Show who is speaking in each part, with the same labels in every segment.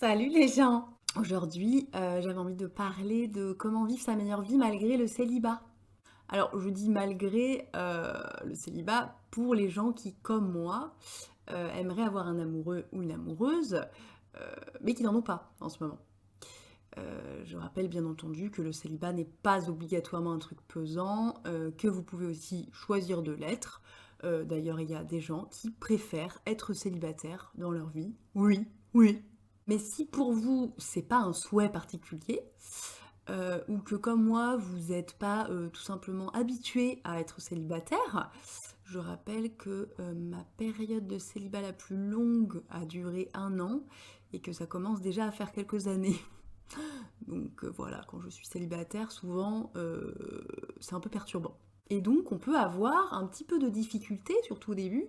Speaker 1: Salut les gens! Aujourd'hui, j'avais envie de parler de comment vivre sa meilleure vie malgré le célibat. Alors je dis malgré, le célibat pour les gens qui, comme moi, aimeraient avoir un amoureux ou une amoureuse, mais qui n'en ont pas en ce moment. Je rappelle bien entendu que le célibat n'est pas obligatoirement un truc pesant, que vous pouvez aussi choisir de l'être. D'ailleurs, il y a des gens qui préfèrent être célibataires dans leur vie. Oui, oui. Mais si pour vous, c'est pas un souhait particulier, ou que comme moi, vous n'êtes pas tout simplement habitué à être célibataire, je rappelle que ma période de célibat la plus longue a duré 1 an et que ça commence déjà à faire quelques années. Donc voilà, quand je suis célibataire, souvent c'est un peu perturbant. Et donc on peut avoir un petit peu de difficulté, surtout au début,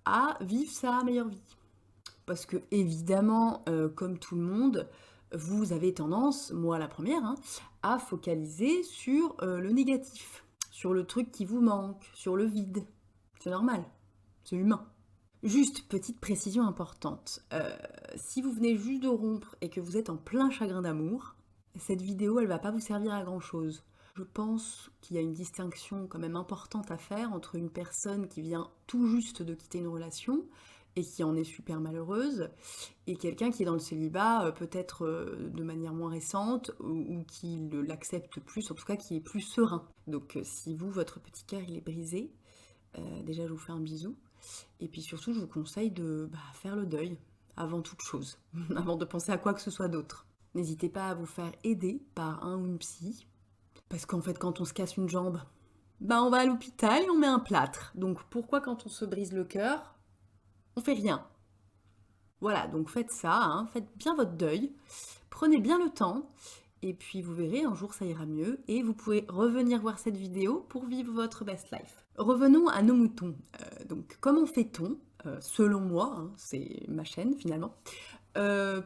Speaker 1: à vivre sa meilleure vie. Parce que évidemment, comme tout le monde, vous avez tendance, moi la première, hein, à focaliser sur le négatif, sur le truc qui vous manque, sur le vide. C'est normal, c'est humain. Juste, petite précision importante. Si vous venez juste de rompre et que vous êtes en plein chagrin d'amour, cette vidéo, elle va pas vous servir à grand chose. Je pense qu'il y a une distinction quand même importante à faire entre une personne qui vient tout juste de quitter une relation et qui en est super malheureuse, et quelqu'un qui est dans le célibat, peut-être de manière moins récente, ou qui l'accepte plus, en tout cas qui est plus serein. Donc si vous, votre petit cœur, il est brisé, déjà je vous fais un bisou. Et puis surtout, je vous conseille de faire le deuil avant toute chose, avant de penser à quoi que ce soit d'autre. N'hésitez pas à vous faire aider par un ou une psy, parce qu'en fait, quand on se casse une jambe, on va à l'hôpital et on met un plâtre. Donc pourquoi quand on se brise le cœur, on fait rien? Voilà, donc faites ça, hein, faites bien votre deuil, prenez bien le temps, et puis vous verrez, un jour ça ira mieux, et vous pouvez revenir voir cette vidéo pour vivre votre best life. Revenons à nos moutons. Donc comment fait-on, selon moi, hein, c'est ma chaîne finalement,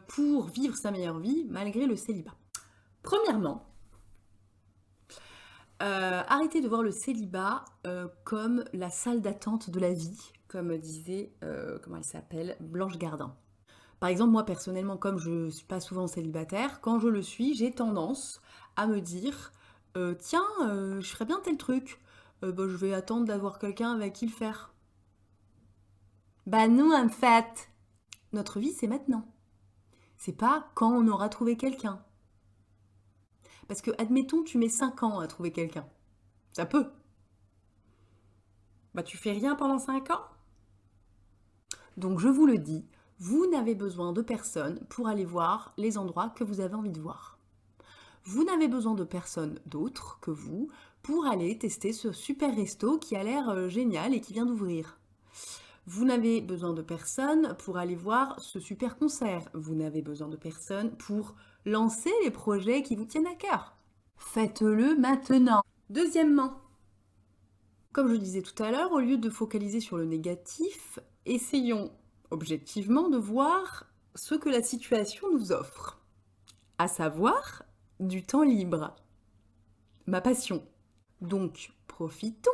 Speaker 1: pour vivre sa meilleure vie malgré le célibat? Premièrement, arrêtez de voir le célibat comme la salle d'attente de la vie, comme disait, comment elle s'appelle, Blanche Gardin. Par exemple, moi personnellement, comme je ne suis pas souvent célibataire, quand je le suis, j'ai tendance à me dire tiens, je ferais bien tel truc, je vais attendre d'avoir quelqu'un avec qui le faire. Bah non, en fait, notre vie c'est maintenant. C'est pas quand on aura trouvé quelqu'un. Parce que, admettons, tu mets 5 ans à trouver quelqu'un. Ça peut. Bah tu fais rien pendant 5 ans. Donc je vous le dis, vous n'avez besoin de personne pour aller voir les endroits que vous avez envie de voir. Vous n'avez besoin de personne d'autre que vous pour aller tester ce super resto qui a l'air génial et qui vient d'ouvrir. Vous n'avez besoin de personne pour aller voir ce super concert. Vous n'avez besoin de personne pour lancer les projets qui vous tiennent à cœur. Faites-le maintenant. Deuxièmement, comme je disais tout à l'heure, au lieu de focaliser sur le négatif, essayons objectivement de voir ce que la situation nous offre, à savoir du temps libre, ma passion. Donc, profitons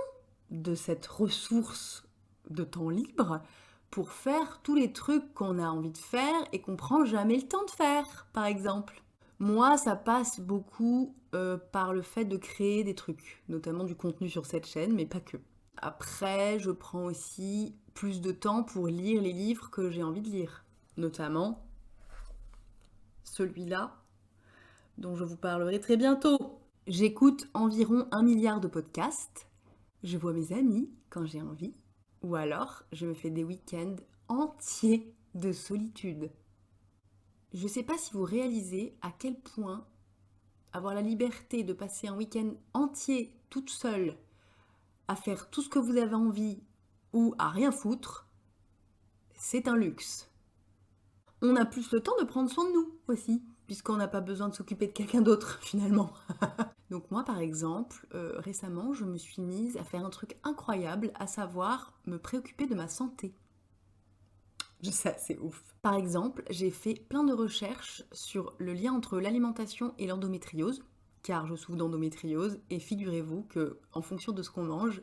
Speaker 1: de cette ressource de temps libre pour faire tous les trucs qu'on a envie de faire et qu'on prend jamais le temps de faire, par exemple. Moi, ça passe beaucoup par le fait de créer des trucs, notamment du contenu sur cette chaîne, mais pas que. Après, je prends aussi plus de temps pour lire les livres que j'ai envie de lire, notamment celui-là dont je vous parlerai très bientôt. J'écoute environ 1 milliard de podcasts, je vois mes amis quand j'ai envie, ou alors je me fais des week-ends entiers de solitude. Je ne sais pas si vous réalisez à quel point avoir la liberté de passer un week-end entier toute seule à faire tout ce que vous avez envie ou à rien foutre, c'est un luxe. On a plus le temps de prendre soin de nous aussi, puisqu'on n'a pas besoin de s'occuper de quelqu'un d'autre finalement. Donc moi par exemple, récemment je me suis mise à faire un truc incroyable, à savoir me préoccuper de ma santé. Je sais, c'est ouf. Par exemple, j'ai fait plein de recherches sur le lien entre l'alimentation et l'endométriose, car je souffre d'endométriose, et figurez-vous que en fonction de ce qu'on mange,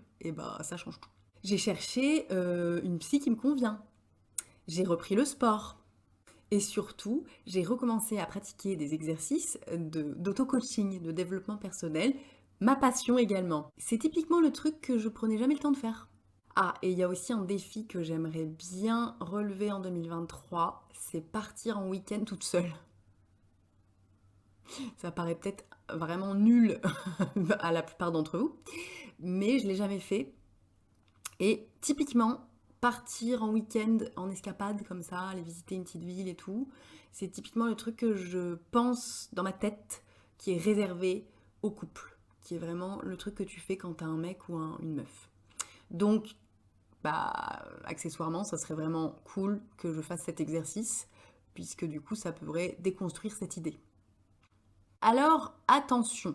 Speaker 1: ça change tout. J'ai cherché une psy qui me convient. J'ai repris le sport. Et surtout, j'ai recommencé à pratiquer des exercices d'auto-coaching, de développement personnel, ma passion également. C'est typiquement le truc que je prenais jamais le temps de faire. Ah, et il y a aussi un défi que j'aimerais bien relever en 2023, c'est partir en week-end toute seule. Ça paraît peut-être vraiment nul à la plupart d'entre vous, mais je l'ai jamais fait. Et typiquement, partir en week-end en escapade comme ça, aller visiter une petite ville et tout, c'est typiquement le truc que je pense dans ma tête qui est réservé au couple, qui est vraiment le truc que tu fais quand t'as un mec ou une meuf. Donc, bah, accessoirement, ça serait vraiment cool que je fasse cet exercice, puisque du coup, ça pourrait déconstruire cette idée. Alors, attention,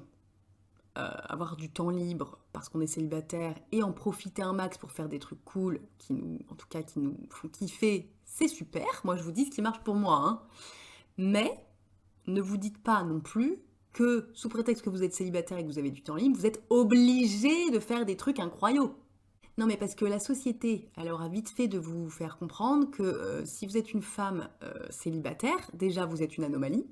Speaker 1: avoir du temps libre parce qu'on est célibataire et en profiter un max pour faire des trucs cool en tout cas, qui nous font kiffer, c'est super. Moi, je vous dis ce qui marche pour moi, hein. Mais ne vous dites pas non plus que sous prétexte que vous êtes célibataire et que vous avez du temps libre, vous êtes obligé de faire des trucs incroyables. Non, mais parce que la société, elle aura vite fait de vous faire comprendre que si vous êtes une femme célibataire, déjà vous êtes une anomalie.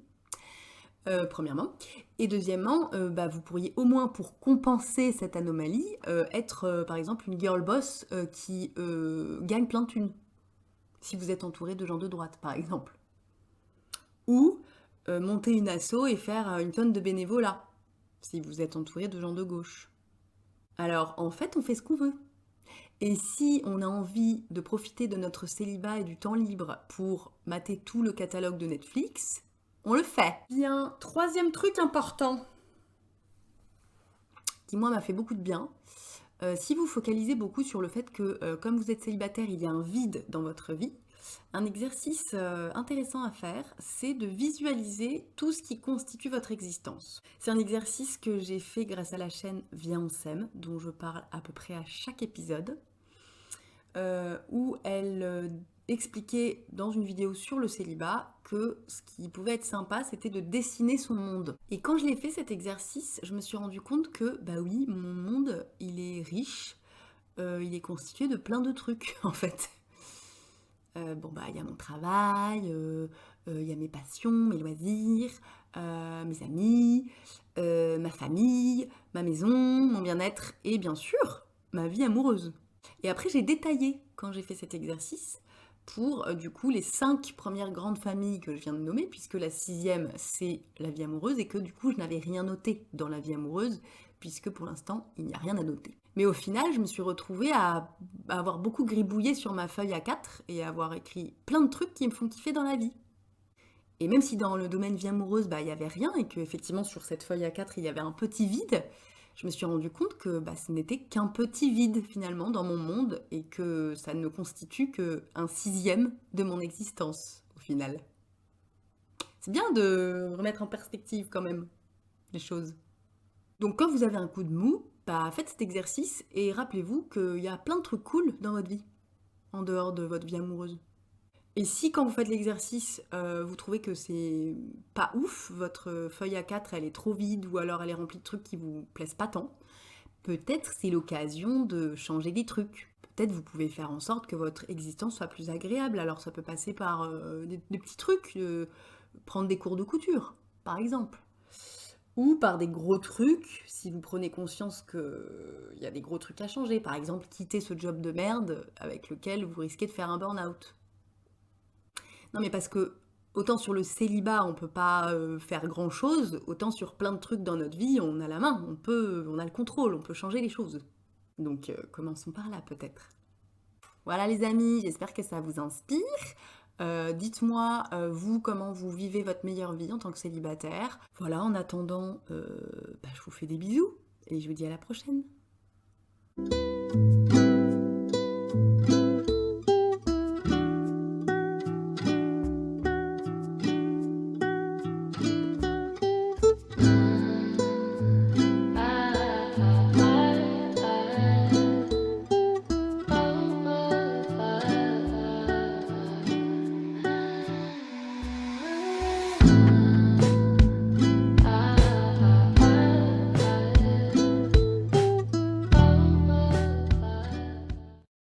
Speaker 1: Premièrement. Et deuxièmement, bah, vous pourriez au moins pour compenser cette anomalie, être par exemple une girl boss qui gagne plein de thunes. Si vous êtes entouré de gens de droite, par exemple. Ou monter une asso et faire une tonne de bénévolat. Si vous êtes entouré de gens de gauche. Alors en fait, on fait ce qu'on veut. Et si on a envie de profiter de notre célibat et du temps libre pour mater tout le catalogue de Netflix, on le fait. Bien, troisième truc important, qui moi m'a fait beaucoup de bien. Si vous focalisez beaucoup sur le fait que comme vous êtes célibataire, il y a un vide dans votre vie, un exercice intéressant à faire, c'est de visualiser tout ce qui constitue votre existence. C'est un exercice que j'ai fait grâce à la chaîne Viens on s'aime, dont je parle à peu près à chaque épisode, où elle expliquait dans une vidéo sur le célibat que ce qui pouvait être sympa, c'était de dessiner son monde. Et quand je l'ai fait cet exercice, je me suis rendu compte que, bah oui, mon monde, il est riche, il est constitué de plein de trucs, en fait. Bon, bah, il y a mon travail, il y a mes passions, mes loisirs, mes amis, ma famille, ma maison, mon bien-être et bien sûr, ma vie amoureuse. Et après, j'ai détaillé quand j'ai fait cet exercice pour du coup les 5 premières grandes familles que je viens de nommer, puisque la 6e c'est la vie amoureuse et que du coup je n'avais rien noté dans la vie amoureuse, puisque pour l'instant il n'y a rien à noter. Mais au final, je me suis retrouvée à avoir beaucoup gribouillé sur ma feuille A4 et à avoir écrit plein de trucs qui me font kiffer dans la vie. Et même si dans le domaine vie amoureuse, bah, il n'y avait rien et qu'effectivement sur cette feuille A4 il y avait un petit vide, je me suis rendu compte que bah, ce n'était qu'un petit vide finalement dans mon monde et que ça ne constitue qu'un 6e de mon existence au final. C'est bien de remettre en perspective quand même les choses. Donc quand vous avez un coup de mou, bah, faites cet exercice et rappelez-vous qu'il y a plein de trucs cool dans votre vie, en dehors de votre vie amoureuse. Et si quand vous faites l'exercice, vous trouvez que c'est pas ouf, votre feuille A4 elle est trop vide ou alors elle est remplie de trucs qui vous plaisent pas tant, peut-être c'est l'occasion de changer des trucs. Peut-être vous pouvez faire en sorte que votre existence soit plus agréable. Alors ça peut passer par des petits trucs, prendre des cours de couture, par exemple. Ou par des gros trucs, si vous prenez conscience qu'il y a des gros trucs à changer. Par exemple, quitter ce job de merde avec lequel vous risquez de faire un burn-out. Non mais parce que autant sur le célibat on peut pas faire grand chose, autant sur plein de trucs dans notre vie on a la main, on a le contrôle, on peut changer les choses. Donc commençons par là peut-être. Voilà les amis, j'espère que ça vous inspire. Dites-moi, vous, comment vous vivez votre meilleure vie en tant que célibataire. Voilà, en attendant, je vous fais des bisous et je vous dis à la prochaine.